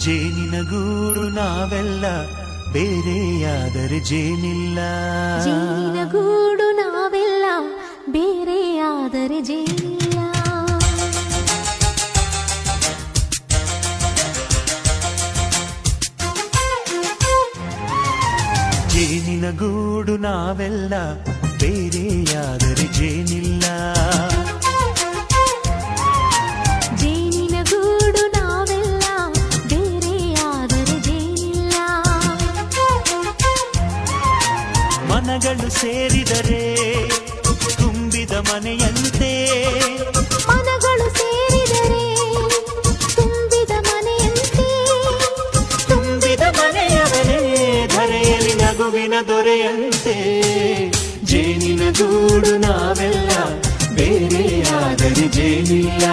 ಜೇನಿನ ಗೂಡು ನಾವೆಲ್ಲ ಬೇರೆಯಾದರೆ ಜೇನಿಲ್ಲ. ಜೇನಿನ ಗೂಡು ನಾವೆಲ್ಲ ಬೇರೆಯಾದರೆ ಜೇನಿಲ್ಲ. ಜೇನಿನ ಗೂಡು ನಾವೆಲ್ಲ ಬೇರೆಯಾದರೆ ಜೇನಿಲ್ಲ. ಜೇನಿನ ಗೂಡು ನಾವೆಲ್ಲ ಬೇರೆಯಾದರೆ ಜೇನಿಲ್ಲ. ಮನಗಳು ಸೇರಿದರೆ ತುಂಬಿದ ಮನೆಯಂತೆ. ಮನಗಳು ಸೇರಿದರೆ ತುಂಬಿದ ಮನೆಯಂತೆ. ತುಂಬಿದ ಮನೆಯವರೇ ಧರೆಯಲ್ಲಿ ನಗುವಿನ ದೊರೆಯಂತೆ. ಜೇನಿನ ಗೂಡು ನಾವೆಲ್ಲ ಬೇರೆಯಾದರೆ ಜೇನಿಲ್ಲ.